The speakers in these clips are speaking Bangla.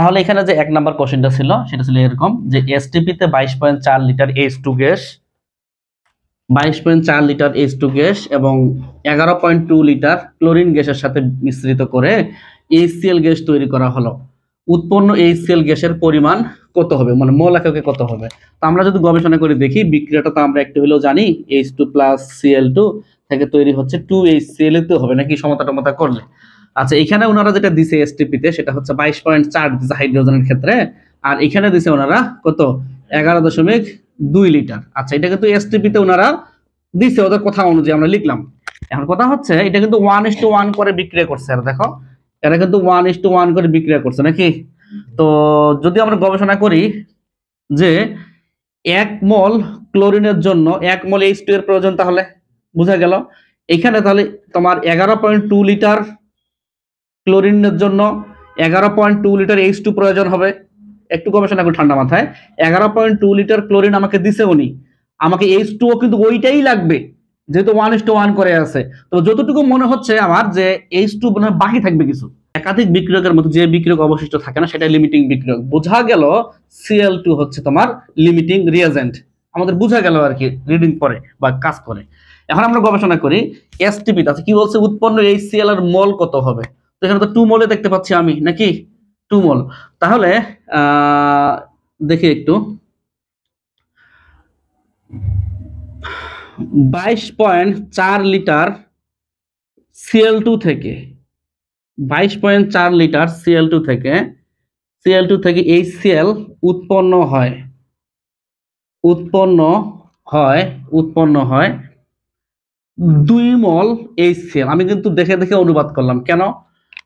তাহলে এখানে যে 1 নাম্বার কোশ্চেনটা ছিল সেটা ছিল এরকম যে এসটিপি তে 22.4 litre H2 gas 22.4 litre H2 gas এবং 11.2 লিটার ক্লোরিন গ্যাসের সাথে মিশ্রিত করে HCl গ্যাস তৈরি করা হলো। উৎপন্ন HCl গ্যাসের পরিমাণ কত হবে, মানে মোল এককে কত হবে? তো আমরা যদি গবেষণা করে দেখি বিক্রিয়াটা তো আমরা একটু হলেও জানি, H2 + Cl2 থেকে তৈরি হচ্ছে 2HCl তো হবে নাকি সমতা টমতা করলে। আচ্ছা, এখানে ওনারা যেটা দিছে এসটিপি তে সেটা হচ্ছে 22.4 দিছে হাইড্রোজেনের ক্ষেত্রে, আর এখানে দিছে ওনারা কত 11.2 লিটার। আচ্ছা, এটা কিন্তু এসটিপি তে ওনারা দিছে ওদের কথা অনুযায়ী আমরা লিখলাম। এখন কথা হচ্ছে এটা কিন্তু 1:1 করে বিক্রিয়া করছে, আর দেখো এটা কিন্তু 1:1 করে বিক্রিয়া করছে নাকি। তো যদি আমরা গবেষণা করি যে 1 মোল ক্লোরিনের জন্য 1 মোল H2 এর প্রয়োজন, তাহলে বোঝা গেল এখানে তাহলে তোমার 11.2 লিটার ক্লোরিনের জন্য 11.2 লিটার H2 প্রয়োজন হবে। একটু গবেষণা করে ঠান্ডা মাথায় 11.2 লিটার ক্লোরিন আমাকে দিছে উনি, আমাকে H2 ও কিন্তু ওইটাই লাগবে যেহেতু 1:1 করে আছে। তো যতটুকু মনে হচ্ছে আমার যে H2 মনে হয় বাকি থাকবে কিছু, একাধিক বিক্রিয়কের মধ্যে যে বিক্রিয়ক অবশিষ্ট থাকে না সেটা লিমিটিং বিক্রিয়ক। বোঝা গেল Cl2 হচ্ছে তোমার লিমিটিং রিয়েজেন্ট, আমাদের বোঝা গেল আর কি রিডিং পরে বা কাজ করে। এখন আমরা গবেষণা করি এসটিপি তে কি বলছে উৎপন্ন HCl এর মোল কত হবে। তো এখানে তো 2 মোলে দেখতে পাচ্ছি আমি নাকি 2 মোল। তাহলে দেখি একটু 22.4 লিটার Cl2 থেকে 22.4 লিটার Cl2 থেকে HCl উৎপন্ন হয় 2 মোল HCl। আমি কিন্তু দেখে দেখে অনুবাদ করলাম কেন,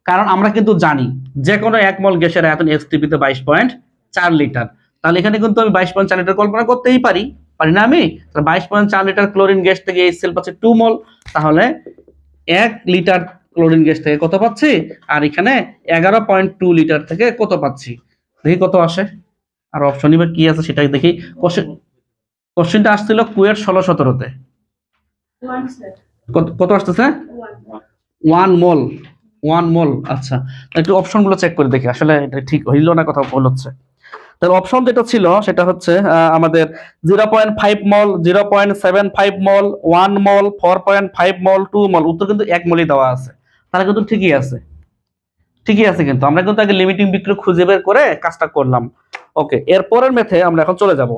কারণ আমরা কিন্তু জানি যে কোনো 1 মোল গ্যাসের আয়তন এসটিপি তে 22.4 লিটার। তাহলে এখানে কিন্তু আমি 22.4 লিটার কল্পনা করতেই পারি না আমি। 22.4 লিটার ক্লোরিন গ্যাস থেকে HCl পাচ্ছে 2 মোল, তাহলে 1 লিটার ক্লোরিন গ্যাস থেকে কত পাচ্ছি, আর এখানে 11.2 লিটার থেকে কত পাচ্ছি, দেখি কত আসে। আর অপশন এবার কি আছে সেটাই দেখি। কোশ্চেনটা আসছিল কুয়েট 16-17 তে, কত আসতেছে 1 মোল। আচ্ছা, একটু অপশনগুলো চেক করে দেখি আসলে এটা ঠিক হইল না, কথা ভুল হচ্ছে। তাহলে অপশন যেটা ছিল সেটা হচ্ছে আমাদের 0.5 মোল, 0.75 মোল, 1 মোল, 4.5 মোল, 2 মোল। উত্তর কিন্তু 1 মোলই দেওয়া আছে, তাহলে কিন্তু ঠিকই আছে কিন্তু আমরা কিন্তু আগে লিমিটিং বিক্রিয়ক খুঁজে বের করে কাজটা করলাম। ওকে, এরপরের মেথে আমরা এখন চলে যাব।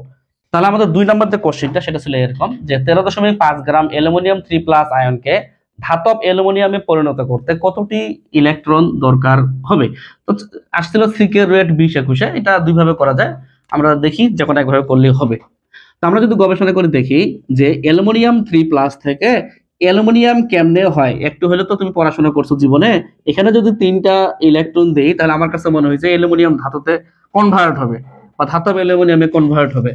তাহলে আমাদের 2 নম্বর যে কোশ্চেনটা সেটা ছিল এরকম যে 13.5 গ্রাম অ্যালুমিনিয়াম 3+ আয়নকে ধাতব অ্যালুমিনিয়ামে পরিণত করতে কতটি ইলেকট্রন দরকার হবে। তো আসছিল সিকে রুয়েট 20-21। এটা দুই ভাবে করা যায়, আমরা দেখি যে কোনো একভাবে করলেই হবে। তো আমরা যদি গবেষণা করে দেখি যে অ্যালুমিনিয়াম 3+ থেকে অ্যালুমিনিয়াম কেমনে হয়, একটু হলে তো তুমি পড়াশোনা করছো জীবনে। এখানে যদি 3টা ইলেকট্রন দেই তাহলে আমার কাছে মনে হয় যে অ্যালুমিনিয়াম ধাতুতে কনভার্ট হবে বা ধাতব অ্যালুমিনিয়ামে কনভার্ট হবে।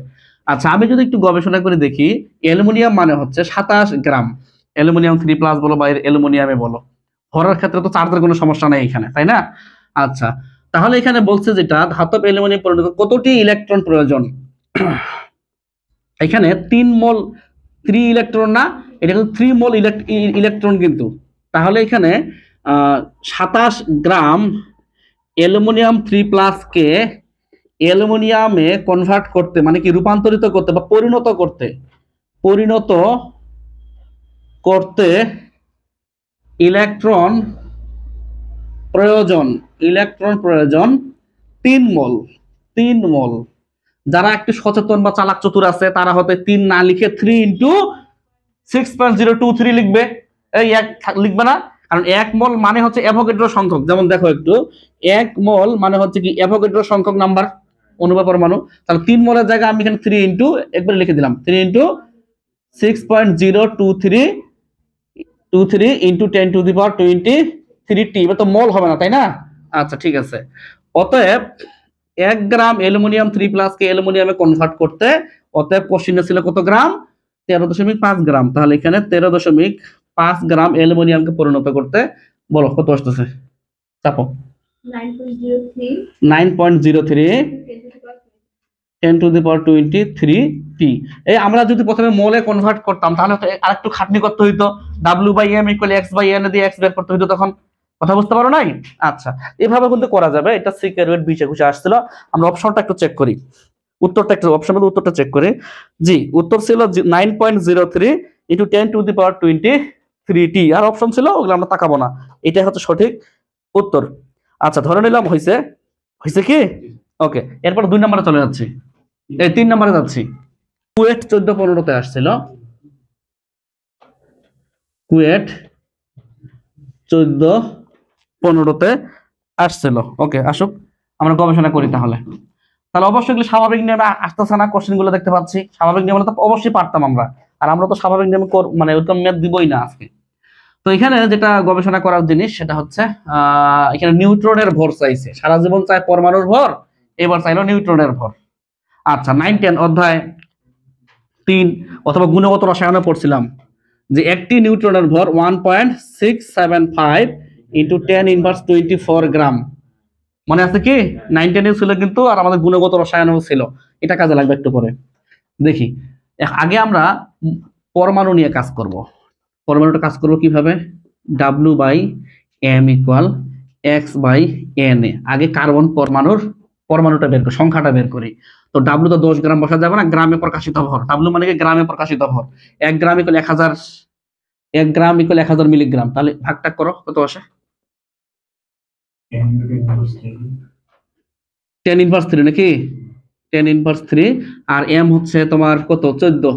আচ্ছা, আমি যদি একটু গবেষণা করে দেখি অ্যালুমিনিয়াম মানে হচ্ছে 27 গ্রাম, অ্যালুমিনিয়াম 3+ বলো বা অ্যালুমিনিয়ামে বলো, ভরার ক্ষেত্রে তো চার্জের কোনো সমস্যা নেই এখানে, তাই না? আচ্ছা, তাহলে এখানে বলছে যেটা ধাতব অ্যালুমিনিয়াম পরিণত কতটি ইলেকট্রন প্রয়োজন। এখানে 3 মোল 3 ইলেকট্রন না, এটা কিন্তু 3 মোল ইলেকট্রন কিন্তু। তাহলে এখানে 27 গ্রাম অ্যালুমিনিয়াম 3+ কে অ্যালুমিনিয়ামে কনভার্ট করতে, মানে কি রূপান্তরিত করতে বা পরিণত করতে ইলেকট্রন প্রয়োজন 3 মোল। যারা একটু সচেতন বা চালাক চতুর আছে তারা হয়তো 3 না লিখে 3 × 6.023 লিখবে, এই 1 লিখবে না, কারণ 1 মোল মানে হচ্ছে অ্যাভোগাড্রো সংখ্যক। যেমন দেখো একটু 1 মোল মানে হচ্ছে কি অ্যাভোগাড্রো সংখ্যক নাম্বার অনুভব পরমাণু। তাহলে 3 মোলের জায়গায় আমি এখানে 3 × একবার লিখে দিলাম 3 × 6.023 × 10⁻23 এবার তো মোল হবে না, তাই না? আচ্ছা, ঠিক আছে। অতএব 1 গ্রাম অ্যালুমিনিয়াম 3+ কে অ্যালুমিনিয়ামে কনভার্ট করতে, অতএব কোশ্চেনে ছিল কত গ্রাম, 13.5 গ্রাম। তাহলে এখানে 13.5 গ্রাম অ্যালুমিনিয়ামকে পরিণত করতে বলো কত আসতেছে, চাপো 9.03 10⁻23 টি। এই আমরা যদি প্রথমে মোলে কনভার্ট করতাম তাহলে তো আরেকটু খাটনি করতে হইতো, W/M = X/N দিয়ে X বের করতে হইতো তখন, কথা বুঝতে পারো নাই? আচ্ছা, এভাবে কিন্তু করা যাবে। এটা সিকের ওয়েট 20 আসছিল। আমরা অপশনটা একটু চেক করি, উত্তরটা একটু অপশনের মধ্যে উত্তরটা চেক করি। জি, উত্তর ছিল 9.03 ইন্টু 10⁻23t, আর অপশন ছিল ওগুলো আমরা তাকাবো না, এটাই হচ্ছে সঠিক উত্তর। আচ্ছা, ধরে নিলাম হয়েছে, হয়েছে কি? ওকে, এরপর 2 নম্বরে চলে যাচ্ছি, এই 3 নম্বরে যাচ্ছি। কুয়েট 14-15-তে আসছিল, কুয়েট 14-15-তে আসছিল। ওকে, আসুক, আমরা গবেষণা করি তাহলে। তাহলে অবশ্যই এগুলো স্বাভাবিক নিয়মে আসতেছে না, কোশ্চেন গুলো দেখতে পাচ্ছি স্বাভাবিক নিয়ম হলে তো অবশ্যই পারতাম আমরা, আর আমরা তো স্বাভাবিক নিয়মে মানে ওরকম ম্যাথ দিবই না আজকে। তো এখানে যেটা গবেষণা করার জিনিস সেটা হচ্ছে এখানে নিউট্রনের ভর চাইছে। সারা জীবন চায় পরমাণুর ভর, এবার চাইলো নিউট্রনের ভর। আচ্ছা, 9-10 অধ্যায় 3 অথবা গুণগত রসায়নে পড়ছিলাম যে একটি নিউট্রনের ভর 1.675 ইন্টু 10⁻24 গ্রাম। মনে আছে কি? 9-10 ছিল কিন্তু, আর আমাদের গুণগত রসায়নও ছিল। এটা কাজে লাগবে একটু পরে। দেখি, আগে আমরা পরমাণু নিয়ে কাজ করব। পরমাণুটা কাজ করব কিভাবে? W/m = x/na। আগে কার্বন পরমাণুটা বের করি, সংখ্যাটা বের করি। তো W তো 10 গ্রাম বসা যাবে না, গ্রামে প্রকাশিত ভর। W মানে কি? গ্রামে প্রকাশিত ভর। 1 গ্রাম = 1000, 1 গ্রাম = 1000 মিলিগ্রাম। তাহলে ভাগটা করো, কত আসে? 10⁻³ নাকি? 10⁻³ আর m হচ্ছে তোমার কত? 14।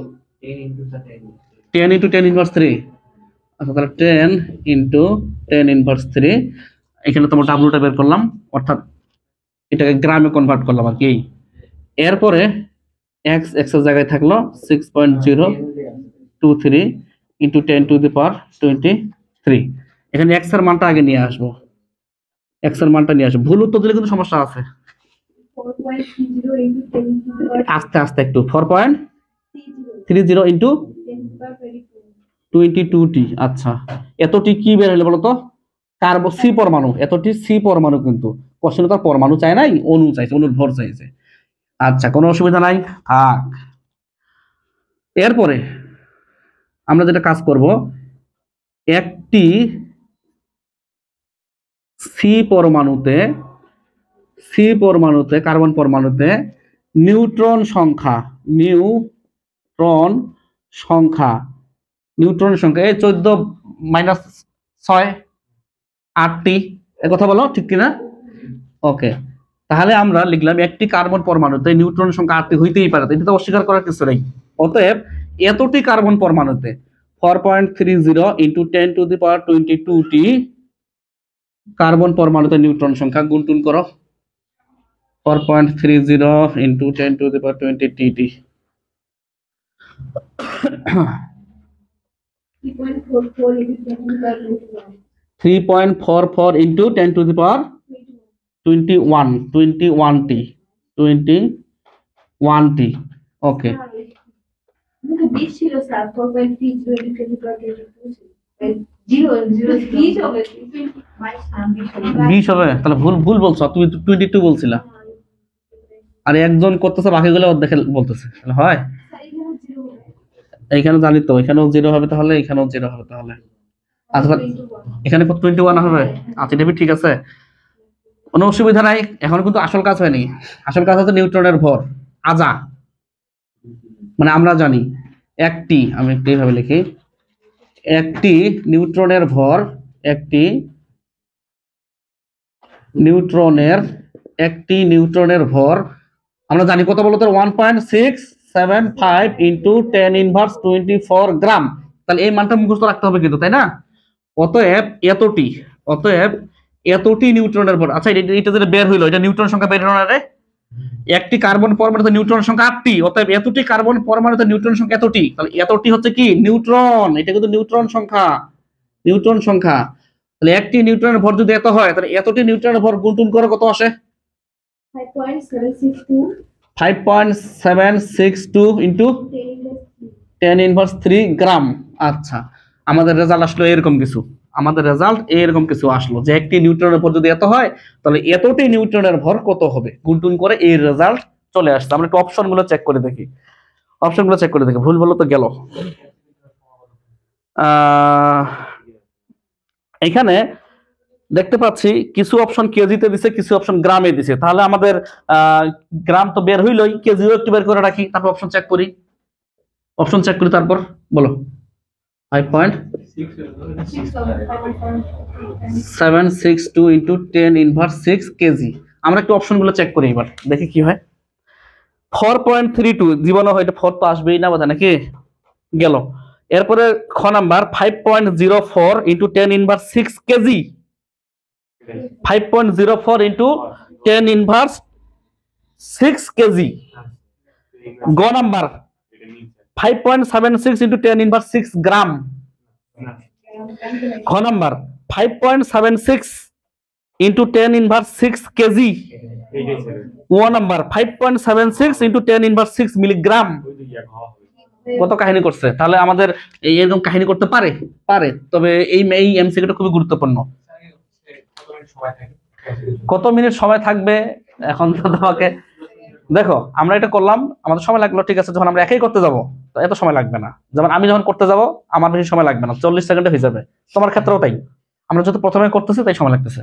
10 × 10⁻³। আচ্ছা, তাহলে 10 × 10⁻³ এখানে তোমার ডাব্লুটা বের করলাম, অর্থাৎ এটাকে গ্রামে কনভার্ট করলাম আর কি। এরপরে x এর জায়গায় থাকলো 6.023 × 10⁻23। এখানে x এর মানটা আগে নিয়ে আসবো, x এর মানটা নিয়ে আসবো। ভুল উত্তর দিলে কিন্তু সমস্যা আছে। আস্তে আস্তে একটু। 4.30 ইন্টু 22t। আচ্ছা, এতটি কি বের হলো বলতো? কার্বন সি পরমাণু, এতটি সি পরমাণু, কিন্তু কোশ্চেনে তো পরমাণু চাই নাই, অণু চাইছে, অণুর ভর চাইছে। আচ্ছা, কোনো অসুবিধা নাই, থাক। এরপরে আমরা যেটা কাজ করব, একটি সি পরমাণুতে কার্বন পরমাণুতে নিউট্রন সংখ্যা এই 14-6 8টি, এর কথা বলো, ঠিক কিনা? ওকে, তাহলে আমরা লিখলাম একটি কার্বন পরমাণুতে নিউট্রন সংখ্যা 8টি হইতেই পারে, এটা তো অস্বীকার করার কিছু নেই। অতএব এতটি কার্বন পরমাণুতে 4.30 × 10⁻22t কার্বন পরমাণুতে নিউট্রন সংখ্যা গুণটুন করো। 4.30 × 10⁻20t 3.44 × 10⁻21t। ওকে, 20 হবে? তাহলে ভুল বলছো, তুমি 22 বলছিলা, আর একজন করতেছে, বাকিগুলো দেখে বলতেছে, তাহলে হয়? এইখানে জানি তো, এখানেও 0 হবে, তাহলে এখানেও 0 হবে তাহলে। আচ্ছা, এখানে 21 হবে। আচ্ছা, এটা ঠিক আছে, কোনো অসুবিধা নাই। এখন কিন্তু আসল কাজ হয়নি। আসল কাজ হচ্ছে নিউট্রনের ভর। আজা মানে আমরা জানি আমি একটু এইভাবে লিখি, একটি নিউট্রনের ভর আমরা জানি কত বলতো? 1.675 × 10⁻24 গ্রাম। তাহলে এই মানটা মুখস্থ রাখতে হবে কিন্তু, তাই না? অতএব এতটি নিউট্রনের ভর। আচ্ছা, এটা যেটা বের হইলো, এটা নিউট্রন সংখ্যা বের হলো না রে? একটি কার্বন পরমাণুতে নিউট্রন সংখ্যা 8টি, অতএব এতটি কার্বন পরমাণুতে নিউট্রন সংখ্যা এতটি। তাহলে এতটি হচ্ছে কি? নিউট্রন। এটা কিন্তু নিউট্রন সংখ্যা। তাহলে একটি নিউট্রনের ভর যদি এত হয়, তাহলে এতটি নিউট্রনের ভর গুণটুন করে কত আসে? 5.762 × 10⁻³ গ্রাম। আচ্ছা, আমাদের রেজাল্ট আসলো এরকম কিছু আসলো, যে একটি নিউট্রনের ভর যদি এত হয়, তাহলে এতটি নিউট্রনের ভর কত হবে, গুণটুন করে এই রেজাল্ট চলে আসছে। আমরা একটু অপশনগুলো চেক করে দেখি, ভুল বলো তো গেল। এখানে দেখতে পাচ্ছি কিছু অপশন কেজিতে দিছে, কিছু অপশন গ্রামে দিছে। তাহলে আমাদের গ্রাম তো বের হইলই, কেজিও একটু বের করে রাখি, তারপর অপশন চেক করি। তারপর বলো। 5.762 ইন্টু 10 ইনভার্স 6 কেজি। আমরা একটু অপশনগুলো চেক করি এবার, দেখি কি হয়। 4.32 জীবনে হয়, এটা 4 তো আসবেই না বোধ নাকি, গেল। এরপরে খ number 5.04 into 10 inverse 6 KG. 5.04 into 10 inverse 6 KG. গ নাম্বার 5.76 ইন্টু 10 ইনভার্স 6 গ্রাম। খ নাম্বার 5.76 ইন্টু 10 ইনভার্স 6 কেজি। ও নাম্বার 5.76 ইন্টু 10 ইনভার্স 6 মিলিগ্রাম। কত কাহিনী করছে। তাহলে আমাদের এরকম কাহিনী করতে পারে পারে তবে এই এমসিকিউটা খুবই গুরুত্বপূর্ণ। কত মিনিট সময় থাকবে এখন তো তোমাকে দেখো, আমরা এটা করলাম, আমাদের সময় লাগলো, ঠিক আছে। যখন আমরা একাই করতে যাব তো এত সময় লাগবে না। যেমন আমি যখন করতে যাব আমার বেশি সময় লাগবে না, 40 সেকেন্ডে হয়ে যাবে। তোমার ক্ষেত্রেও তাই, আমরা যত প্রথমে করতেছি তাই সময় লাগতেছে।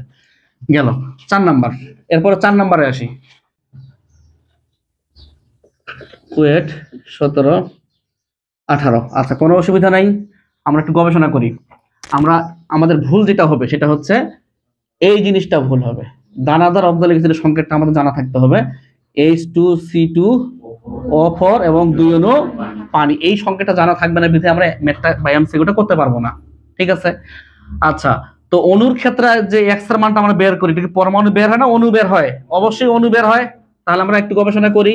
গেল 4 নাম্বার। এরপরে 4 নাম্বারে আসি। কুয়েট 17 18। আচ্ছা, কোনো অসুবিধা নাই, আমরা একটু গবেষণা করি। আমাদের ভুল যেটা হবে সেটা হচ্ছে এই জিনিসটা ভুল হবে। দানাদার অবদালিক অ্যাসিডের সংকেতটা আমাদের জানা থাকতে হবে, H2C2O4 এবং 2 অণু পানি। এই সংকেতটা জানা থাকবে না বিধায় আমরা ম্যাথটা বা এমসিকিউটা করতে পারবো না, ঠিক আছে। আচ্ছা, তো অণুর ক্ষেত্রে যে এক্স এর মানটা আমরা বের করি, এটা কি পরমাণু বের হয় না অণু বের হয়? অবশ্যই অণু বের হয়। তাহলে আমরা একটু গবেষণা করি।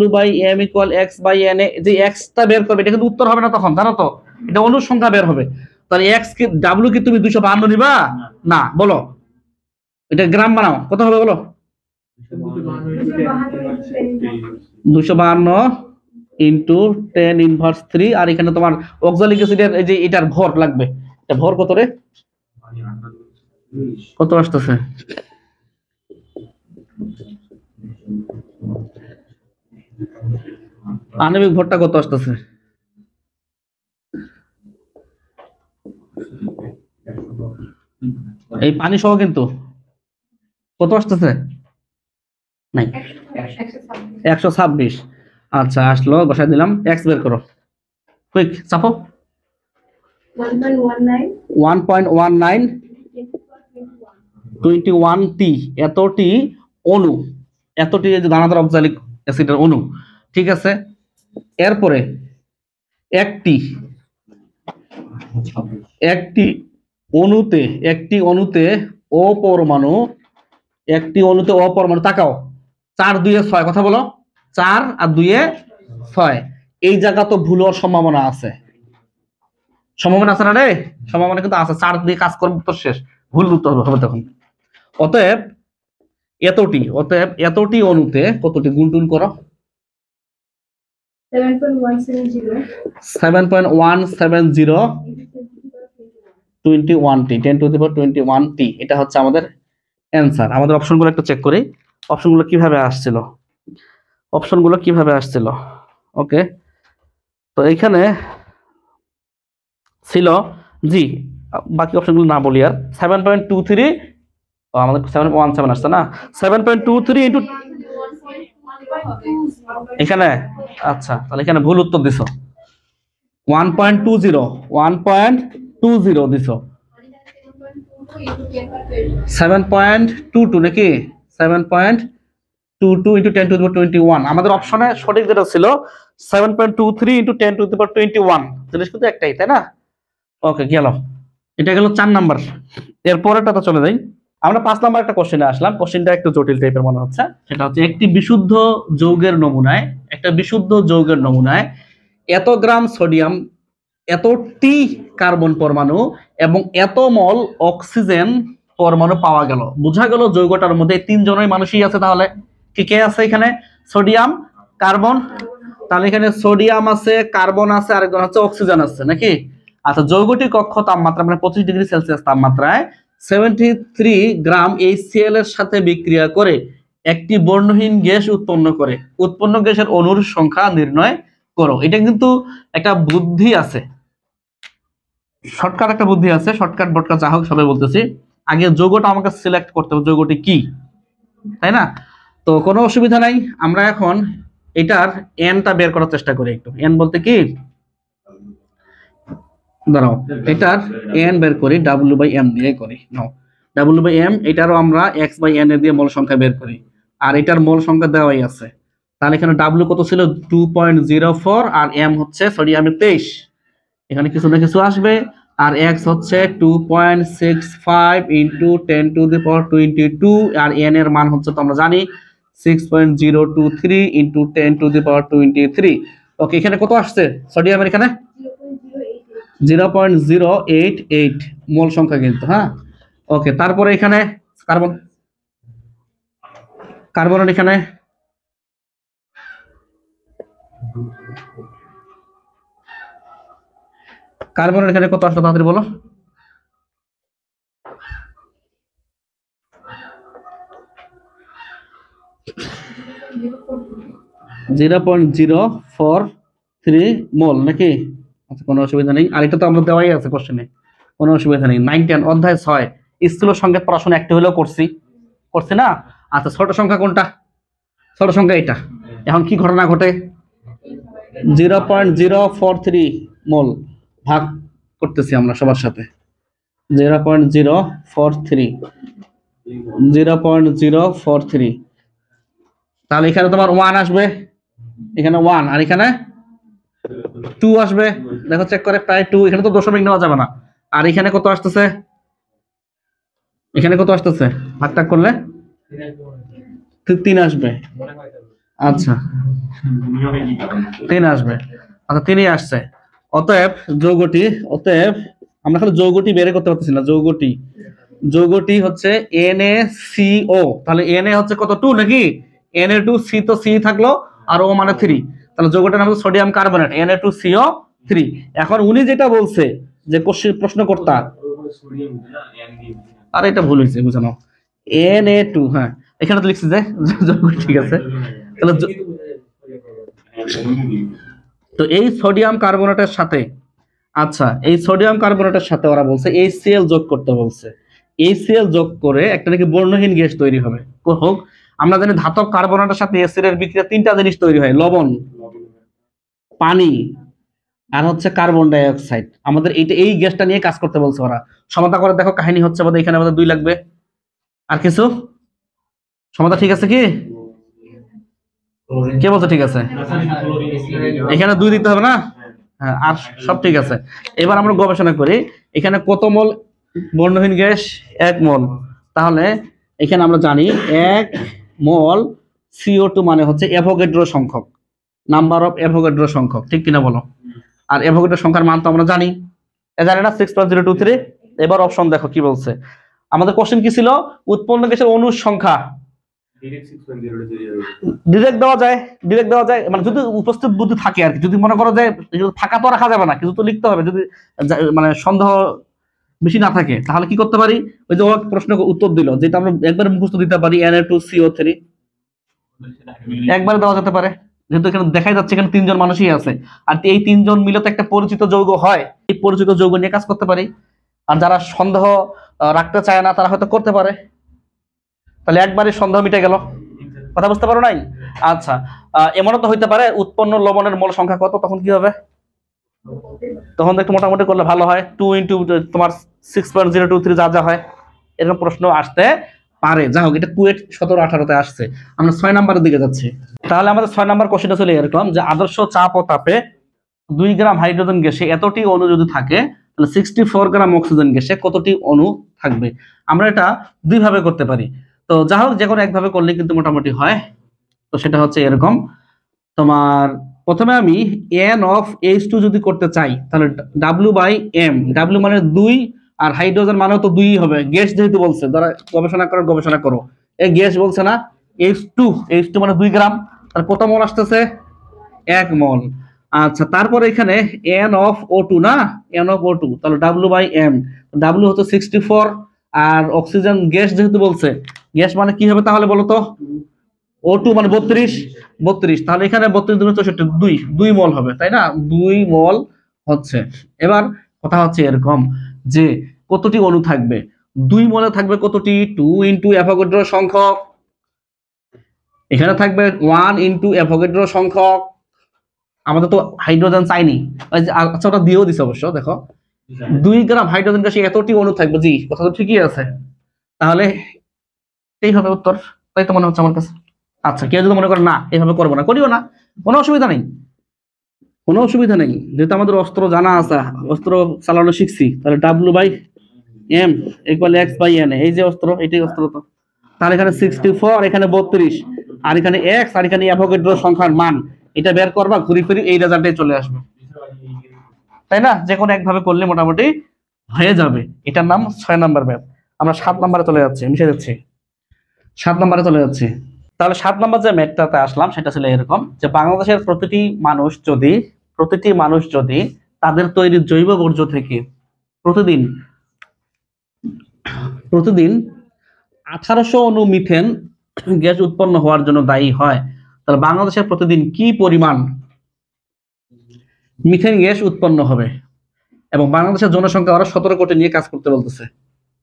W/M = X/Na, যে এক্সটা বের করবে এটা কিন্তু উত্তর হবে না তখন, জানো তো, এটা অণুর সংখ্যা বের হবে। তাহলে এক্স কি W কি তুমি 252 নিবা? না, বলো এটা গ্রাম বানাও, কত হবে বলো? 252 ইন্টু 10 ইনভার্স 3। আর এখানে তোমার অক্সালিক অ্যাসিডের এই যে এটার ভর লাগবে, এটা ভর কত রে, কত আসতেছে? আণবিক ভরটা কত আসতেছে? এই পানি সহ কিন্তু কত আসতেছে? নাই, 126। আচ্ছা, আসলো, বসাই দিলাম। এক্স বের করো, কুইক চাপো। 1.19 21T, এতটি অণু, এতটি দানাদার অক্সালিক অ্যাসিডের অণু, ঠিক আছে। এরপরে একটি অণুতে অপরমাণু, তাকাও, 4 2 এ 6, কথা বলো, 4 আর 2 এ 6। এই জায়গা তো ভুল হওয়ার সম্ভাবনা আছে না রে? সম্ভাবনা কিন্তু আছে, 4 দিয়ে কাজ করবো তো শেষ, ভুল উত্তর হবে তখন। অতএব এতটি অণুতে কতটি গুণটুন করো? 7.170 21T, 10⁻21T। এটা হচ্ছে আমাদের অ্যান্সার। আমাদের অপশনগুলো একটু চেক করি, অপশনগুলো কিভাবে আসছিল। ওকে, তো এইখানে ছিল, জি বাকি অপশনগুলো না বলি আর। 7.23, আমাদের 7.17 আসছে না, 7.23 ইন্টু এখানে। আচ্ছা, তাহলে এখানে ভুল উত্তর দিছো, 1.20 দিছো। 7.22 নাকি? 7.22 ইন্টু 10⁻21। আমাদের অপশনে সঠিক যেটা ছিল 7.23 ইন্টু 10⁻21। জিনিস কিন্তু একটাই, তাই না? ওকে, গেল, এটা গেল 4 নাম্বার। এরপরেটা তো চলে যাই। আমরা 5 নাম্বার একটা কোশ্চেনে আসলাম। কোশ্চেনটা একটু জটিল টাইপের মনে হচ্ছে। সেটা হচ্ছে একটি বিশুদ্ধ যৌগের নমুনায় এত গ্রাম সোডিয়াম, এতটি কার্বন পরমাণু এবং এত মল অক্সিজেন পরমাণু পাওয়া গেল। বোঝা গেল যৌগটার মধ্যে 3 জনের মানুষই আছে। তাহলে কে আছে এখানে? Sodium, carbon. তাহলে এখানে সোডিয়াম আছে, কার্বন আছে, আরেকজন হচ্ছে অক্সিজেন আছে নাকি? আচ্ছা, যৌগটি কক্ষ তাপমাত্রা মানে 25°C তাপমাত্রায় 73 গ্রাম HCl এর সাথে বিক্রিয়া করে একটি বর্ণহীন গ্যাস উৎপন্ন করে। উৎপন্ন গ্যাসের অণুর সংখ্যা নির্ণয় করো। এটা কিন্তু একটা বুদ্ধি আছে, শর্টকাট একটা বুদ্ধি আছে, শর্টকাট বটকাট যা হোক সবাই বলতেছি। আগে যৌগটা আমাকে সিলেক্ট করতে হবে, যৌগটি কি, তাই না? তো কোনো অসুবিধা নাই, আমরা এখন এটার এনটা বের করার চেষ্টা করি একটু। এন বলতে কি, দাঁড়াও, এটার এন বের করি W/m দিয়ে করি। নাও W/m, এটারও আমরা X/n এ দিয়ে মোল সংখ্যা বের করি, আর এটার মোল সংখ্যা দেওয়াই আছে। তাহলে এখানে W কত ছিল 2.04, আর m হচ্ছে সোডিয়ামের 23, এখানে কিছু না কিছু আসবে, আর x হচ্ছে 2.65 ইন্টু 10⁻22, আর n এর মান হচ্ছে তো আমরা জানি 6.023 ইন্টু 10⁻23। ওকে, এখানে কত আসছে সোডিয়ামের? এখানে 0.088 মোল সংখ্যা কিন্তু, হ্যাঁ। ওকে, তারপরে এখানে কার্বনের এখানে কার্বনের এখানে কত আসলো তাড়াতাড়ি বলো। (0.043 মোল নাকি? আচ্ছা, কোনো অসুবিধা নেই, আর এটা তো আমরা দেওয়াই আছে কোশ্চেনে, কোনো অসুবিধা নেই। 9-10 অধ্যায় 6 স্থূল সংখ্যা পড়াশোনা একটু হলেও করছি না? আচ্ছা, ছোট সংখ্যা কোনটা? ছোট সংখ্যা এটা। এখন কি ঘটনা ঘটে? 0.043 মোল ভাগ করতেছি আমরা সবার সাথে, 0.043, তাহলে এখানে তোমার 1 আসবে, এখানে 1, আর এখানে 2 আসবে। দেখো চেক করে, প্রায় 2, এখানে তো দশমিক নেওয়া যাবে না। আর এখানে কত আসতেছে? এখানে কত আসতেছে ভাগ টাগ করলে? 3 আসবে। আচ্ছা, 3 আসবে। আচ্ছা, 3ই আসছে। অতএব আমরা খালি যৌগটি বের করতে পারতেছি না। যৌগটি হচ্ছে NaCO, তাহলে Na হচ্ছে কত? 2 নাকি? Na2, C তো C থাকলো, আর O মানে 3, তাহলে যৌগটার নাম হচ্ছে সোডিয়াম কার্বনেট, Na2CO3। এখন উনি যেটা বলছে যে প্রশ্নকর্তা, আর এটা ভুল হয়েছে বুঝানো, Na2, হ্যাঁ এখানে তো লিখছি যে ঠিক আছে। তাহলে তো এই সোডিয়াম কার্বনেটের সাথে, আচ্ছা এই সোডিয়াম কার্বনেটের সাথে ওরা বলছে HCl যোগ করতে বলছে। HCl যোগ করে একটা নাকি বর্ণহীন গ্যাস তৈরি হবে। হোক, আমরা জানি ধাতব কার্বনেটের সাথে HCl এর বিক্রিয়া 3টা জিনিস তৈরি হয়, লবণ, পানি, আর হচ্ছে কার্বন ডাই অক্সাইড। আমাদের এই গ্যাসটা নিয়ে কাজ করতে বলছে ওরা। সমাধান করে দেখো, কাহিনী হচ্ছে আমাদের এখানে আমাদের 2 লাগবে, আর কিছু সমাধান ঠিক আছে কি? কে বলছে ঠিক আছে? এখানে 2 দিতে হবে না? হ্যাঁ, আর সব ঠিক আছে। এবার আমরা গবেষণা করি, এখানে কত মোল বর্ণহীন গ্যাস? 1 মোল। তাহলে এখানে আমরা জানি 1 মোল CO2 মানে হচ্ছে অ্যাভোগাড্রো সংখ্যক, নাম্বার অফ অ্যাভোগাড্রো সংখ্যক, ঠিক কিনা বলো? আর অ্যাভোগাড্রো সংখ্যার মান তো আমরা জানি না, 6.023। এবার অপশন দেখো কি বলছে। আমাদের কোশ্চেন কি ছিল? উৎপন্ন গ্যাসের অণুর সংখ্যা। ডিরেক্ট দেওয়া যায়, মানে যদি উপস্থিত বুদ্ধি থাকে আর কি। যদি মনে করো যে ফাঁকা তো রাখা যাবে না, কিছু তো লিখতে হবে, যদি মানে সন্দেহ বেশি না থাকে, তাহলে কি করতে পারি? ওই যে প্রশ্ন উত্তর দিল, যেটা আমরা একবার মুখস্থ দিতে পারি, Na2CO3 একবার দেওয়া যেতে পারে, যেহেতু এখানে দেখাই যাচ্ছে এখানে 3 জন মানুষই আছে, আর এই 3 জন মিলে তো একটা পরিচিত যৌগ হয়, এই পরিচিত যৌগ নিয়ে কাজ করতে পারি। আর যারা সন্দেহ রাখতে চায় না তারা হয়তো করতে পারে, তাহলে একবারই সন্দেহ মিটে গেল। কথা বুঝতে পারো নাই? আচ্ছা, এমনও তো হইতে পারে উৎপন্ন লবণের মোল সংখ্যা কত, তখন কি হবে? তখন একটু মোটামুটি করলে ভালো হয়, 2 ইন্টু তোমার 6.023 যা হয়, এরকম প্রশ্ন আসতে পারে। যা হোক, এটা কুয়েট 17-18-তে আসছে। আমরা 6 নাম্বারের দিকে যাচ্ছি। তাহলে আমাদের 6 নাম্বার কোশ্চেনটা চলে এরকম যে আদর্শ চাপ ও তাপে 2 গ্রাম হাইড্রোজেন গ্যাসে এতটি অণু যদি থাকে, তাহলে 64 গ্রাম অক্সিজেন গ্যাসে কতটি অণু থাকবে? আমরা এটা 2 ভাবে করতে পারি। তো যা হোক, যে কোনো একভাবে করলে কিন্তু মোটামুটি হয়। তো সেটা হচ্ছে এরকম, তোমার প্রথমে আমি NH2 যদি করতে চাই, তাহলে W/m, W মানে 2, আর হাইড্রোজেন মানেও তো 2 হবে, গ্যাস যেহেতু বলছে, যারা গবেষণা করো, এই গ্যাস বলছে না, H2 মানে 2 গ্রাম, তাহলে কত মোল আসতেছে? 1 মোল। আচ্ছা, তারপরে এখানে NO2 না, NO2, তাহলে W/m, W হচ্ছে 64, আর অক্সিজেন গ্যাস যেহেতু বলছে, গ্যাস মানে কি হবে তাহলে বলো তো? O2 মানে 32, তাহলে এখানে 32 2 মোল হবে, তাই না? 2 মোল হচ্ছে। এবার কথা হচ্ছে এরকম যে কতটি অণু থাকবে? 2 মোলে থাকবে কতটি? 2 ইন্টু অ্যাভোগাড্রো সংখ্যক। এখানে থাকবে 1 ইন্টু অ্যাভোগাড্রো সংখ্যক। আমাদের তো হাইড্রোজেন চাইনি, আচ্ছা ওটা দিয়েও দিছে অবশ্য। দেখো 2 গ্রাম হাইড্রোজেন গ্যাসে এতটি অণু থাকবে। জি, কথা তো ঠিকই আছে। তাহলে এই হবে উত্তর, তাই তো মনে হচ্ছে আমার কাছে। আচ্ছা, কেউ যদি মনে করে না এইভাবে করবো না, করিও না, কোনো অসুবিধা নেই, কোনো অসুবিধা নেই। যেহেতু আমাদের অস্ত্র জানা আছে, অস্ত্র চালানো শিখছি, তাহলে W/M = X/N, এই যে অস্ত্র, এটাই অস্ত্র। তো তাহলে এখানে 64, এখানে 32, আর এখানে X, আর এখানে অ্যাভোগাড্রো সংখ্যার মান, এটা বের করবা, ঘুরি ফিরি এই রেজাল্টে চলে আসবে, তাই না? যে কোনো একভাবে করলে মোটামুটি হয়ে যাবে। এটার নাম 6 নাম্বার ম্যাপ। আমরা 7 নাম্বারে চলে যাচ্ছি, মিশে যাচ্ছি, 7 নাম্বারে চলে যাচ্ছি। তাহলে 7 নাম্বার যে ম্যাপটাতে আসলাম সেটা ছিল এরকম, যে বাংলাদেশের প্রতিটি মানুষ যদি তাদের তৈরি জৈব বর্জ্য থেকে প্রতিদিন 1800 অণু মিথেন গ্যাস উৎপন্ন হওয়ার জন্য দায়ী হয়, তাহলে বাংলাদেশের প্রতিদিন কি পরিমাণ মিথেন গ্যাস উৎপন্ন হবে? এবং বাংলাদেশের জনসংখ্যা ওরা 17 কোটি নিয়ে কাজ করতে বলতেছে।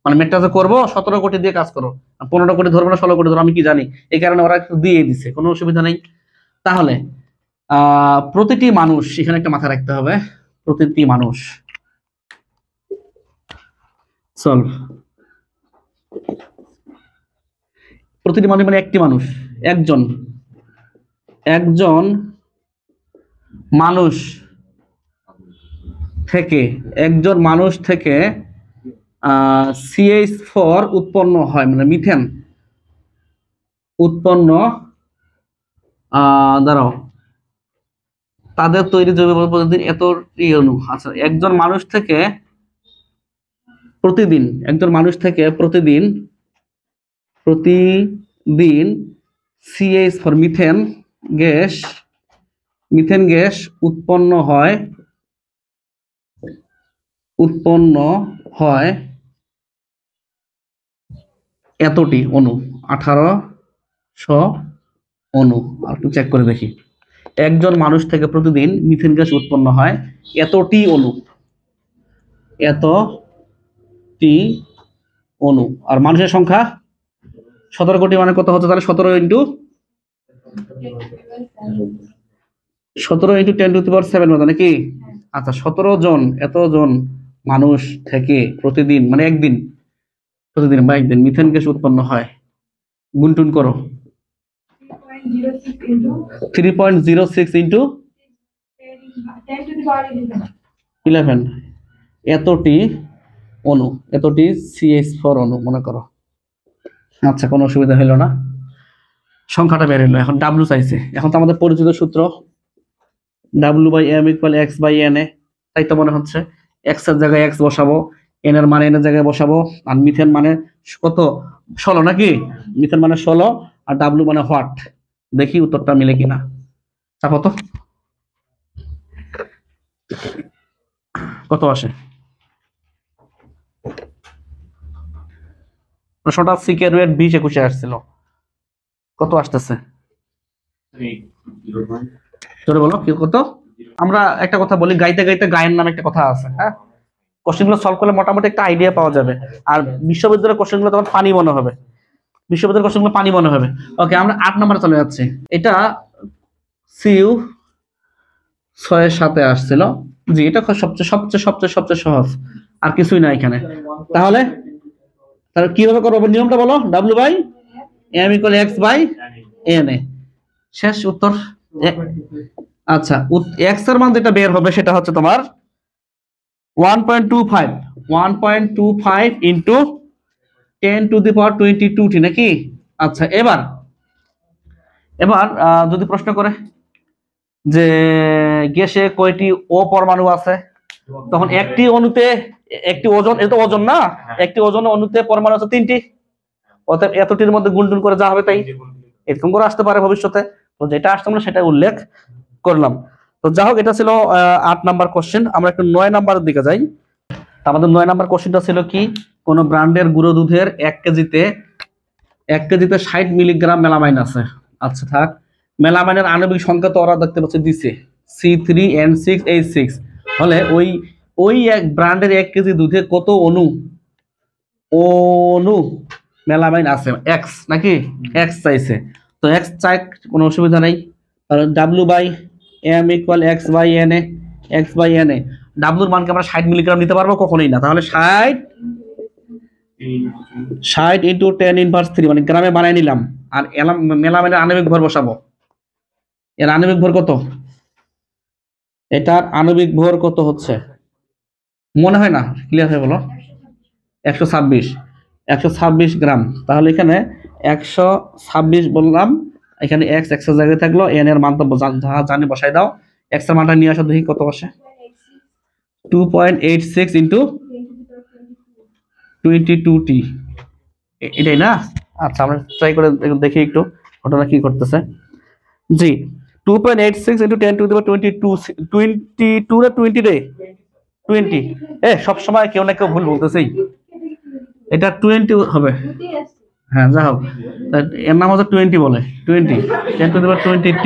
মানে মেটটা যে করবো 17 কোটি দিয়ে কাজ করো, 15 কোটি ধরবো না 16 কোটি ধরো, আমি কি জানি, এই কারণে ওরা দিয়ে দিছে, কোনো অসুবিধা নেই। তাহলে প্রতিটি মানুষ, এখানে একটা মাথা রাখতে হবে, প্রতিটি মানুষ সলভ, প্রতিটি মানুষ মানে একটি মানুষ, একজন মানুষ থেকে CH4 উৎপন্ন হয়, মানে মিথেন উৎপন্ন, দাঁড়াও, তাদের তৈরি জৈব প্রতিদিন এতটি অণু। আচ্ছা, একজন মানুষ থেকে প্রতিদিন CH4 মিথেন গ্যাস উৎপন্ন হয় এতটি অণু, 1800 অণু। আর একটু চেক করে দেখি, একজন মানুষ থেকে প্রতিদিন মিথেন গ্যাস উৎপন্ন হয় এতটি অণু। আর মানুষের সংখ্যা 17 কোটি, মানে কত হচ্ছে তাহলে? 17 ইন্টু 10⁻⁷ মতো নাকি? আচ্ছা, 17 মানুষ থেকে প্রতিদিন, মানে একদিন মিথেন গ্যাস উৎপন্ন হয়। গুণটুন করো, 3.06 ইন্টু 10⁻11, এতটি CH4 অণু মনে করো। আচ্ছা, কোনো অসুবিধা হলো না, সংখ্যাটা বের হলো। এখন W চাইছে। এখন তো আমাদের পরিচিত সূত্র W/M = X/N, তাই তো মনে হচ্ছে। X এর জায়গায় X বসাবো, N এর মানে N এর জায়গায় বসাবো, আর মিথেন মানে কত? 16 নাকি? মিথেন মানে 16, আর W মানে হোয়াট। দেখি উত্তরটা মিলে কিনা, চাপো তো, কত আসে। প্রশ্নটা সিকে রুয়েট 20-21 আসছিল, কত আসতেছে? জোরে বলো, কি কত? আমরা একটা কথা বলি, গাইতে গাইতে গায়ের নামে একটা কথা আছে, হ্যাঁ? কোশ্চেনগুলো সলভ করলে মোটামুটি একটা আইডিয়া পাওয়া যাবে। আর বিশ্ববিদ্যালয়ের কোশ্চেনগুলো তখন পানি মনে হবে, ওকে, আমরা 8 নম্বরে চলে যাচ্ছি। এটা CU 6-7 আসছিল। জি, এটা সবচেয়ে সহজ, আর কিছুই না এখানে। তাহলে কিভাবে করবো? নিয়মটা বলো। W/M = X/N, শেষ উত্তর। আচ্ছা, X এর মান যেটা বের হবে সেটা হচ্ছে তোমার 1.25 ইন্টু 10⁻22 নাকি? আচ্ছা, এবার যদি প্রশ্ন করে যে গ্যাসে কয়টি ও পরমাণু আছে, তখন একটি অণুতে, একটি ওজন, এটা ওজন না, একটি ওজন অণুতে পরমাণু আছে 3টি, অতএব এতটির মধ্যে গুণটুন করে যা হবে তাই। এরকম করে আসতে পারে ভবিষ্যতে, তো যেটা আসতে আমরা সেটা উল্লেখ করলাম। তো যা হোক, এটা ছিল 8 নাম্বার কোশ্চেন। আমরা একটু 9 নাম্বারের দিকে যাই। আমাদের 9 নাম্বার কোশ্চেনটা ছিল কি, কোন ব্র্যান্ডের গুঁড়ো দুধের 1 কেজিতে 60 মিলিগ্রাম মেলামাইন আছে। আচ্ছা থাক, মেলামাইনের আণবিক সংখ্যা তো ওরা দেখতে পাচ্ছে দিছে C3N6H6, হলে ওই এক ব্র্যান্ডের 1 কেজি দুধে কত অণু অনু মেলামাইন আছে এক্স নাকি এক্স চাইছে তো এক্স চাই কোনো অসুবিধা নেই তাহলে W by M equal x by N A x by N A ডাব্লুর মানকে আমরা 60 মিলিগ্রাম নিতে পারবো কখনোই না তাহলে 60 ইন্টু 10⁻³ মানে গ্রামে বানাই নিলাম আর মেলামাইনের আণবিক ভর বসাবো এর আণবিক ভর কত এটার আণবিক ভর কত হচ্ছে মনে হয় না ক্লিয়ার হয়ে বলো 126 গ্রাম তাহলে এখানে 126 বললাম এখানে এক্স এক্স এর জায়গায় থাকলো এন এর মান তো জানি বসাই দাও এক্স এর মানটা নিয়ে আসো দেখি কত বসে 2.86 ইন্টু 22t এটাই না আচ্ছা আমরা ট্রাই করে দেখি একটু ঘটনা কি করতেছে জি 2.86 ইন্টু 10⁻22 না 20 রে 20 সব সময় কেউ না কেউ ভুল বলতেছেই এটা 20 হবে হ্যাঁ যা হোক এর নাম হচ্ছে 20 বলে 10⁻20t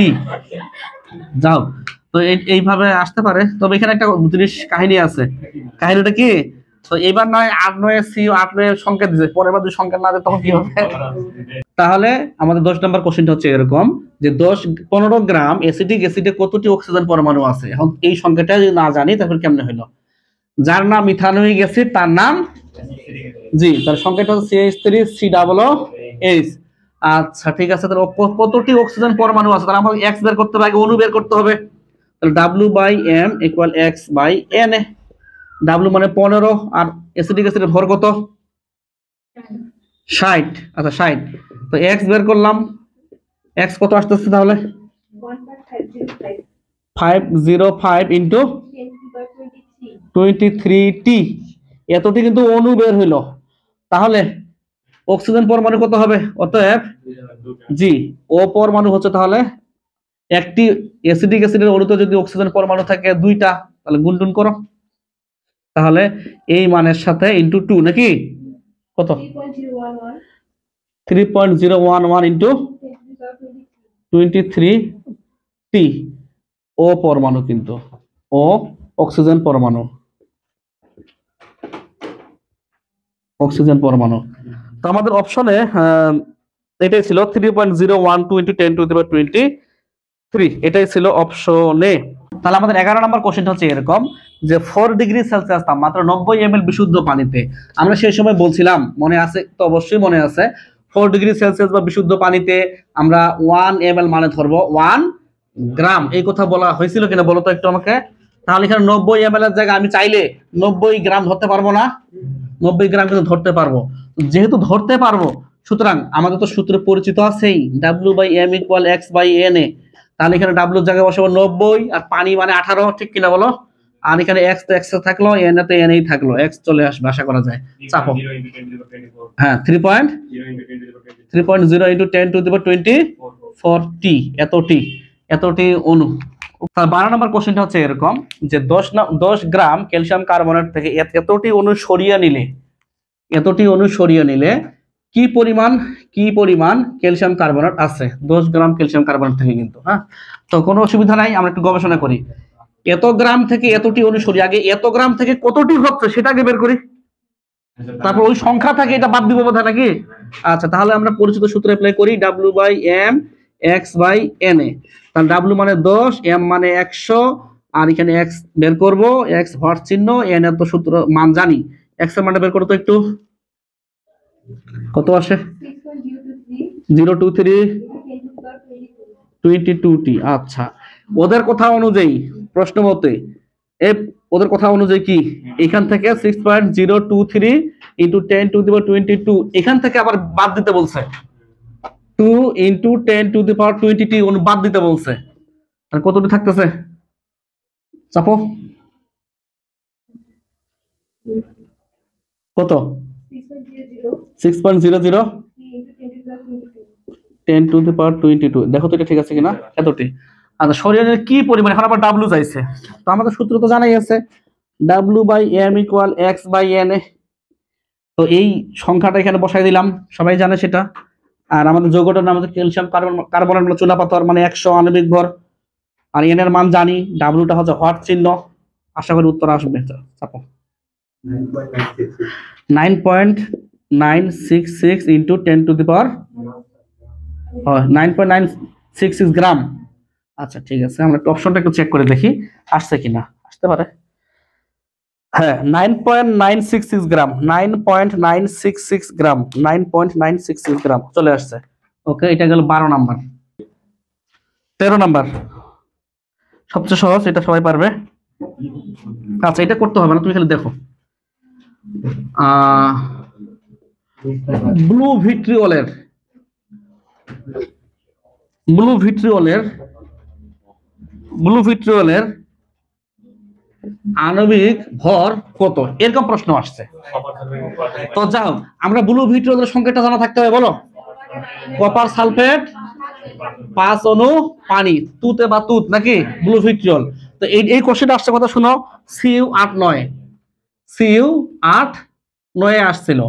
যাও তো এইভাবে আসতে পারে তবে এখানে একটা জিনিস কাহিনী আছে কাহিনীটা কি তো এবার নয় 8 9 সি 8 9 সংখ্যা দিছে পরের বার যদি সংখ্যা না দেয় তখন কি হবে তাহলে আমাদের 10 নম্বর কোশ্চেনটা হচ্ছে এরকম যে 15 গ্রাম অ্যাসিটিক অ্যাসিডে কতটি অক্সিজেন পরমাণু আছে এখন এই সংখ্যাটা যদি না জানি তারপর কেমনে হলো যার নাম ইথানোয়িক অ্যাসিড তার নাম জি তার সংখ্যাটা হচ্ছে CH3COOH আচ্ছা ঠিক আছে তাহলে কতটি অক্সিজেন পরমাণু আছে তাহলে আমাকে x বের করতে হবে আগে অণু বের করতে হবে তাহলে W/m = x by n W মানে 15 আর অ্যাসিটিক অ্যাসিডের ভর কত 60 আচ্ছা 60 তো x বের করলাম x কত আসতেছে তাহলে 505 ইনটু 23t এতটি কিন্তু অণু বের হইলো তাহলে অক্সিজেন পরমাণু কত হবে অতএব জি ও পরমাণু হচ্ছে তাহলে একটি অ্যাসিটিক অ্যাসিডের অণুতে যদি অক্সিজেন পরমাণু থাকে দুইটা তাহলে গুণটুন করো তাহলে এই মানের সাথে ইনটু 2 নাকি কত 3.011 ইনটু 23t ও পরমাণু কিন্তু ও অক্সিজেন পরমাণু তো আমাদের অপশনে এটাই ছিল 3.012 ইনটু 10⁻23 এটাই ছিল অপশনে তাহলে আমাদের 11 নম্বর কোশ্চেনটা হচ্ছে এরকম যে 4 ডিগ্রি সেলসিয়াস তাপমাত্রা 90 ml বিশুদ্ধ পানিতে আমরা সেই সময় বলছিলাম মনে আছে তো অবশ্যই মনে আছে 4 ডিগ্রি সেলসিয়াস বা বিশুদ্ধ পানিতে আমরা 1 ml মানে ধরবো 1 গ্রাম এই কথা বলা হয়েছিল কিনা বলো তো একটু আমাকে তাহলে এখানে 90 ml এর জায়গায় আমি চাইলে 90 গ্রাম ধরতে পারবো না 90 গ্রাম কিন্তু ধরতে পারবো যেহেতু ধরতে পারবো সুতরাং আমাদের তো সূত্র পরিচিত আছেই W/m = x বাই n তাহলে এখানে W এর জায়গায় বসাবো 90 আর পানি মানে 18 ঠিক কিনা বলো আর এখানে x তো x থাকলো n তো n এই থাকলো x চলে আসবে আশা করা যায় চাপো হ্যাঁ 3.0 ইনটু 10⁻24t এতটি অণু 12 নম্বর কোশ্চেনটা হচ্ছে এরকম যে 10 গ্রাম ক্যালসিয়াম কার্বনেট থেকে এতটি অণু সরিয়ে নিলে কি পরিমাণ ক্যালসিয়াম কার্বনেট আছে 10 গ্রাম ক্যালসিয়াম কার্বনেট থেকে কিন্তু হ্যাঁ তো কোনো অসুবিধা নাই আমরা একটু গবেষণা করি এত গ্রাম থেকে এতটি অণু সরিয়ে আগে এত গ্রাম থেকে কতটি হচ্ছে সেটা আগে বের করি তারপর ওই সংখ্যা থাকে এটা বাদ দিব বোধহয় নাকি আচ্ছা তাহলে আমরা পরিচিত সূত্র অ্যাপ্লাই করি W/m x বাই n তাহলে W মানে 10 m মানে 100 আর এখানে x বের করব x হর চিহ্ন n এর তো সূত্র মান জানি x এর মানটা বের করো তো একটু কত আসে 023 আচ্ছা ওদের কথা অনুযায়ী প্রশ্ন মতে ওদের কথা অনুযায়ী কি এখান থেকে 6.023 ইনটু 10⁻22 এখান থেকে আবার বাদ দিতে বলছে 2 ইনটু 10⁻20t অনু বাদ দিতে বলছে আর কতটি থাকতেছে চাপো কত 6.00 10⁻22 দেখো তো এটা ঠিক আছে কিনা এতটি আচ্ছা শরীরের কি পরিমাণ এখন আবার W চাইছে তো আমাদের সূত্র তো জানাই আছে W/m = x বাই n তো এই সংখ্যাটা এখানে বসাই দিলাম সবাই জানে সেটা আর আমাদের যৌগটার নাম হচ্ছে ক্যালসিয়াম কার্বনেট মানে চুনাপাথর মানে 100 আণবিক ভর আর n এর মান জানি W টা হচ্ছে হট চিহ্ন আশা করি উত্তর আসবে চাপো 9.96 966 ইন্টু 10 টু দি পাওয়ার 9.966 গ্রাম। আচ্ছা ঠিক আছে, আমরা একটু অপশনটা একটু চেক করে দেখি আসছে কিনা, আসতে পারে। হ্যাঁ, 9.966 গ্রাম, 9.966 গ্রাম, 9.966 গ্রাম চলে আসছে। ওকে, এটা গেল 12 নাম্বার। 13 নাম্বার সবচেয়ে সহজ, এটা সবাই পারবে। আচ্ছা, এটা করতে হবে না, তুমি খালি দেখো। ব্লু ভিট্রিওলের ব্লু ভিট্রিওলের ব্লু ভিট্রিওলের আণবিক ভর কত, এরকম প্রশ্ন আসছে। তো যাও, আমরা ব্লু ভিট্রিওলের সংখ্যাটা জানা থাকতে হবে, বলো। কপার সালফেট 5 অণু পানি, তুতে বা তুত নাকি ব্লু ভিট্রিওল। তো এই কোশ্চেনটা আসছে কথা শুনো, সিইউ 8-9, সিইউ 8-9 আসছিল।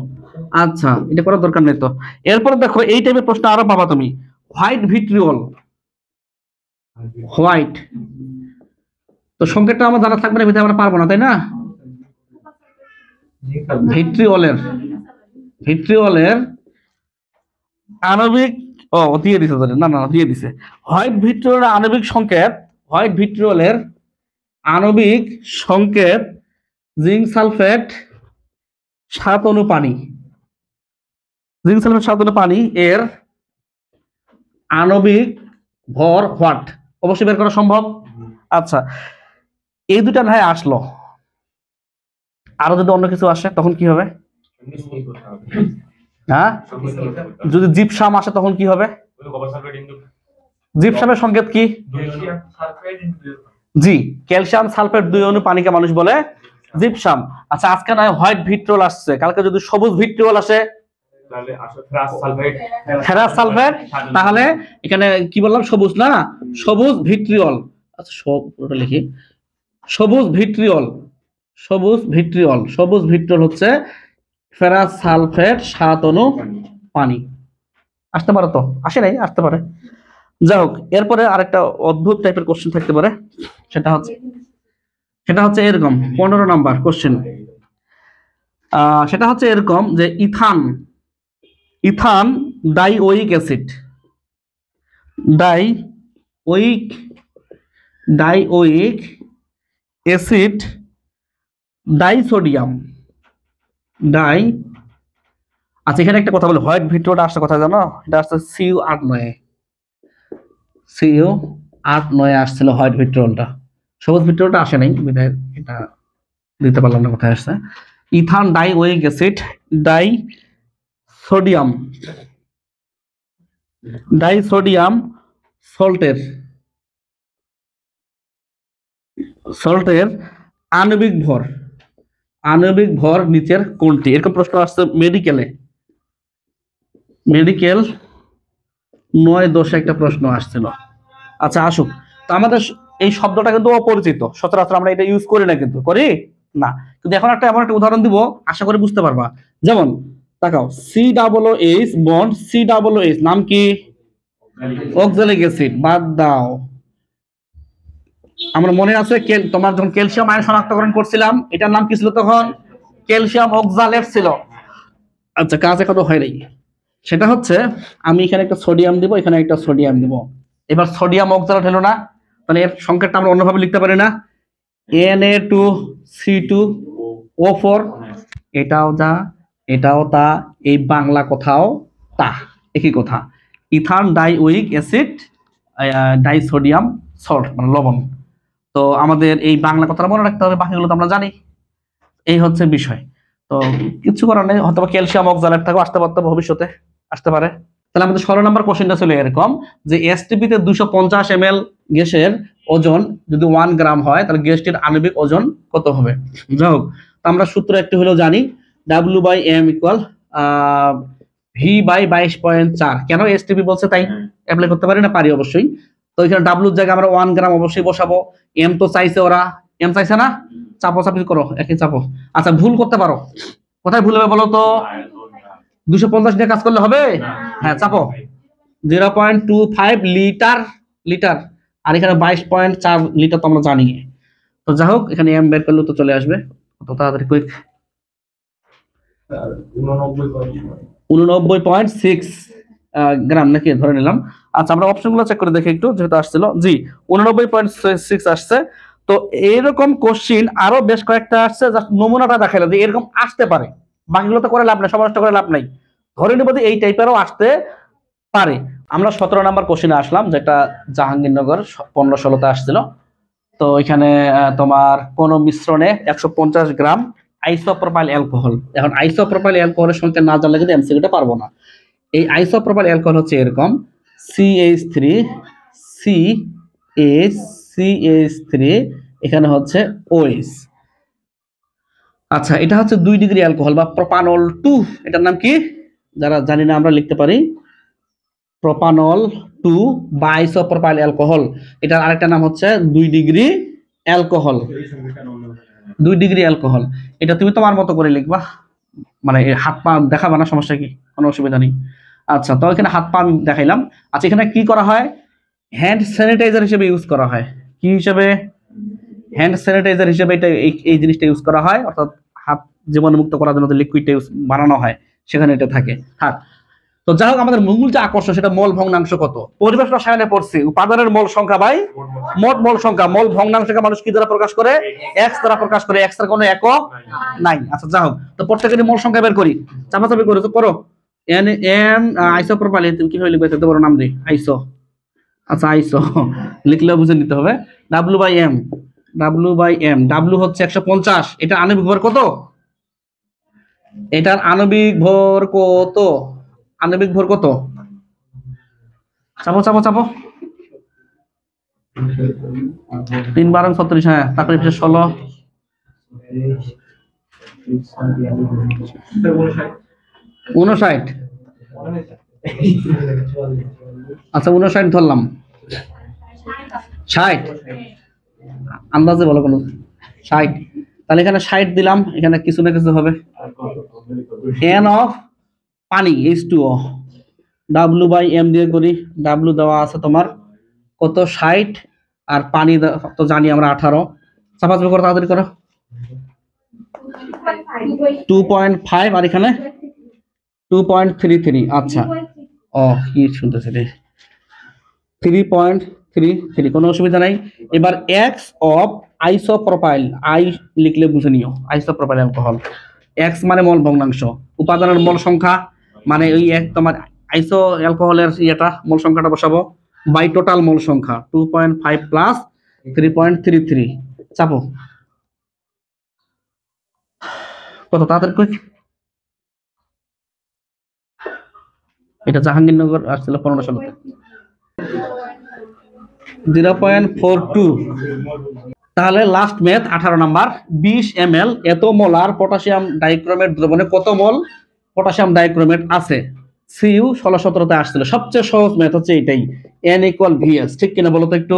আচ্ছা, এটা করার দরকার নেই তো। এরপর দেখো, এই টাইপের প্রশ্ন আরো পাবা তুমি। হোয়াইট ভিট্রিওল, হোয়াইট, তো সংকেতটা আমার জানা থাকবে না, ভিতরে আমরা পারবো না, তাই না? ভিট্রিওলের আণবিক, দিয়ে দিছে, না দিয়ে দিছে। হোয়াইট ভিট্রিওলের আণবিক সংকেত, হোয়াইট ভিট্রিওলের আণবিক সংকেত জিঙ্ক সালফেট 7 অণু পানি, জিঙ্ক সালফেট 7 অণু পানি, এর আণবিক ভর হোয়াট, অবশ্যই বের করা সম্ভব। আচ্ছা, এই দুটা ভাই আসলো, আরো যদি অন্য কিছু আসে তখন কি হবে? হ্যাঁ, যদি জিপসাম আসে তখন কি হবে? জিপসামের সংকেত কি? জি, ক্যালসিয়াম সালফেট 2 অণু পানিকে মানুষ বলে জিপসাম। আচ্ছা, আজকে নয় হোয়াইট ভিট্রিওল আসছে, কালকে যদি সবুজ ভিট্রিওল আসে, ফেরাস সালফেট, তাহলে এখানে কি বললাম, সবুজ না, সবুজ ভিট্রিওল। আচ্ছা, সবটা লিখি, সবুজ ভিট্রিওল, সবুজ ভিট্রিওল, সবুজ ভিট্রিওল হচ্ছে ফেরাস সালফেট 7 অণু পানি। আসতে পারে তো, আসে নাই, আসতে পারে। যাই হোক, এরপরে আরেকটা অদ্ভুত টাইপের কোশ্চেন থাকতে পারে, সেটা হচ্ছে এরকম 15 নাম্বার কোশ্চেন। সেটা হচ্ছে এরকম যে ইথান ডাইওয়িক অ্যাসিড, ডাইওয়িক অ্যাসিড ডাইসোডিয়াম, আচ্ছা, এখানে একটা কথা বলি, হোয়াইট ভিট্রিওলটা আসছে কথা জানো, এটা আসছে সিইউ 8-9 আসছিল হোয়াইট ভিট্রিওলটা, সবুজ ভিট্রিওলটা আসে নাই, বিধায় এটা দিতে পারলাম না, কোথায় আসছে। ইথান ডাইওয়িক অ্যাসিড ডাইসোডিয়াম সল্টের আণবিক ভর নিচের কোনটি, এরকম প্রশ্ন আসছে মেডিকেল 9-10 একটা প্রশ্ন আসছিল। আচ্ছা, আসুক। তো আমাদের এই শব্দটা কিন্তু অপরিচিত, সচরাচর আমরা এটা ইউজ করি না, কিন্তু করি না। কিন্তু এখন এমন একটা উদাহরণ দিব, আশা করি বুঝতে পারবা। যেমন তাকাও, COOH বন্ড COOH নাম কি? Oxalic acid. বাদ দাও, আমার মনে আছে তোমার যখন ক্যালসিয়াম আয়ন শনাক্তকরণ করছিলাম, এটার নাম কি ছিল তখন? ক্যালসিয়াম অক্সালেট ছিল। আচ্ছা, কাজ এখনো হয় নাই। সেটা হচ্ছে, আমি এখানে একটা সোডিয়াম দিব, এখানে একটা সোডিয়াম দিব, এবার সোডিয়াম অক্সালেট হলো না, তাহলে এর সংকেতটা আমরা অন্যভাবে লিখতে পারি না? Na2C2O4, এটাও যা, এটাও তা, এই বাংলা কোথাও তা, একই কথা। ইথান ডাইওয়িক অ্যাসিড ডাইসোডিয়াম সল্ট, মানে লবণ। তো আমাদের এই বাংলা কথাটা মনে রাখতে হবে, বাকিগুলো তো আমরা জানি। এই হচ্ছে বিষয়। তো কিছু করার নেই, হয়তো ক্যালসিয়াম অক্সালেট থাকবে, আসতে পারতো, ভবিষ্যতে আসতে পারে। তাহলে আমাদের 16 নম্বর কোশ্চেনটা ছিল এরকম যে এসটিপিতে 250 ml গ্যাসের ওজন যদি 1 গ্রাম হয়, তাহলে গ্যাসটির আণবিক ওজন কত হবে? যাই হোক, আমরা সূত্র একটু হলেও জানি, W/M = V/22.4। কেন এসটিপি বলছে তাই অ্যাপ্লাই করতে পারি না? পারি অবশ্যই। তো এখানে W জায়গায় আমরা 1 গ্রাম অবশ্যই বসাবো। M তো চাইছে, ওরা M চাইছে না, চাপি করো, একই চাপো। আচ্ছা, ভুল করতে পারো, কোথায় ভুল হবে বলো তো? 250 দিয়ে কাজ করলে হবে? হ্যাঁ, চাপো। 0.25 লিটার, আর এখানে 22.4 লিটার তো আমরা জানি। তো যাই হোক, এখানে এম বের করলে তো চলে আসবে, কত তাড়াতাড়ি কুইক। 89.6 গ্রাম নাকি ধরে নিলাম। আচ্ছা আমরা অপশনগুলো চেক করে দেখি একটু, যেহেতু আসছিল জি 89.6 আসছে। তো এরকম কোশ্চিন আরো বেশ কয়েকটা আসছে, জাস্ট নমুনাটা দেখাইলো যে এরকম আসতে পারে, বাকিগুলো তো করে লাভ নাই, সমাজটা করে লাভ নাই, ধরে নিব যে এই টাইপেরও আসতে পারে। আমরা 17 নাম্বার কোশ্চিনে আসলাম, যেটা জাহাঙ্গীরনগর 15-16তে আসছিল। তো এখানে তোমার কোন মিশ্রণে 150 গ্রাম আইসোপ্রোপাইল অ্যালকোহল। এখন আইসোপ্রোপাইল অ্যালকোহলের সংখ্যা না জানলে কিন্তু এমসিকিউটা পারবো না। এই আইসোপ্রোপাইল অ্যালকোহল হচ্ছে এরকম CH3 CH3 এখানে হচ্ছে OH। আচ্ছা এটা হচ্ছে 2 ডিগ্রি অ্যালকোহল বা প্রোপানল 2, এটার নাম কি যারা জানি না আমরা লিখতে পারি প্রোপানল 2 বা আইসোপ্রোপাইল অ্যালকোহল। এটার আরেকটা নাম হচ্ছে 2 ডিগ্রি অ্যালকোহল। 2 ডিগ্রি অ্যালকোহল এটা তুমি তোমার মতো করে লিখবা, মানে হাত পা দেখাবা না, সমস্যা কি, কোনো অসুবিধা নেই। আচ্ছা তো এখানে হাত পা দেখাইলাম। আচ্ছা এখানে কি করা হয়, হ্যান্ড স্যানিটাইজার হিসেবে ইউজ করা হয়। কি হিসেবে? হ্যান্ড স্যানিটাইজার হিসেবে এটা এই জিনিসটা ইউজ করা হয়, অর্থাৎ হাত জীবাণুমুক্ত করার জন্য লিকুইডটা ইউজ বানানো হয়, সেখানে এটা থাকে। থাক। তো যাই হোক আমাদের মূল যে আকর্ষণ সেটা মোল ভগ্নাংশ কত। পরিবেশ রসায়নে পড়ছি উপাদানের মোল সংখ্যা বাই মোট মোল সংখ্যা। মোল ভগ্নাংশকে মানুষ কি দ্বারা প্রকাশ করে? x দ্বারা প্রকাশ করে। x এর কোনো একক নাই। আচ্ছা যাই হোক, তো প্রত্যেকেরই মোল সংখ্যা বের করি, চাপাচাপি করে তো করো। n আইসোপ্রোপাইল তুমি কিভাবে লিখবে এত বড় নাম দিই আইসো। আচ্ছা আইসো লিখলেও বুঝে নিতে হবে। W/m W হচ্ছে 150। এটা আণবিক ভর কত? এটার আণবিক ভর কত? আণবিক ভর কত? চাপো চাপো চাপো। 3×12 = 36। হ্যাঁ তারপরে 16 59। আচ্ছা 59 ধরলাম, 60 আন্দাজে বলো কোনো 60। তাহলে এখানে 60 দিলাম, এখানে কিছু না কিছু হবে। n অফ পানি H2O W/m দিয়ে করি। W দেওয়া আছে তোমার কত? 60 আর পানি তো জানি আমরা 18। চাপাচাপি করো, তাড়াতাড়ি করো। 2.5 আর এখানে 2.33। আচ্ছা ও কি শুনতেছি রে, 3.33, কোনো অসুবিধা নাই। এবার x অফ আইসোপ্রোপাইল, আই লিখলে বুঝে নিও আইসোপ্রোপাইল অ্যালকোহল। x মানে মোল ভগ্নাংশ, উপাদানের মোল সংখ্যা মানে ওই এক তোমার আইসো অ্যালকোহলের ইয়েটা মোল সংখ্যাটা বসাবো বাই টোটাল মোল সংখ্যা 2.5 প্লাস 3.33। চাপো কত তাড়াতাড়ি কই। এটা জাহাঙ্গীরনগর আসছিল 15-16তে। 0.42। তাহলে লাস্ট ম্যাথ 18 নাম্বার। 20 ml এত মোলার পটাশিয়াম ডাইক্রোমেট দ্রবণে কত মোল পটাশিয়াম ডাইক্রোমেট আছে? সিইউ 16-17তে আসছিল। সবচেয়ে সহজ ম্যাথ হচ্ছে এটাই, n = vs। ঠিক কিনা বলো তো একটু।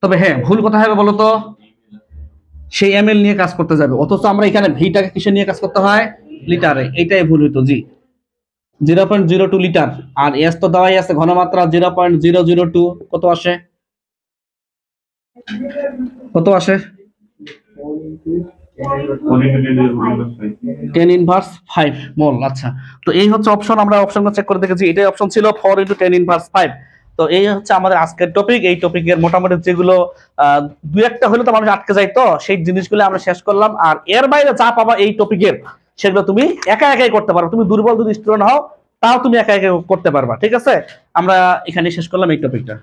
তবে হ্যাঁ ভুল কথা হবে বলো তো, সেই ml নিয়ে কাজ করতে যাবে, অথচ আমরা এখানে ভিটাকে কিসে নিয়ে কাজ করতে হয়? লিটারে। এটাই ভুল হইতো। জি 0.02 লিটার, আর এস তো দেওয়াই আছে ঘনমাত্রা 0.002। কত আসে? কত আসে? 10⁵5 মোল। আচ্ছা তো এই হচ্ছে অপশন, আমরা অপশনগুলো চেক করে দেখেছি, এটাই অপশন ছিল 4 × 10⁵5। তো এই হচ্ছে আমাদের আজকের টপিক। এই টপিকের মোটামুটি যেগুলো দুই একটা হলে তো মানুষ আটকে যায়, তো সেই জিনিসগুলো আমরা শেষ করলাম। আর এর বাইরে যা পাবা এই টপিকের সেগুলো তুমি একা একাই করতে পারো। তুমি দুর্বল যদি স্টুডেন্ট হও তাও তুমি একা একা করতে পারবা। ঠিক আছে, আমরা এখানে শেষ করলাম এই টপিকটা।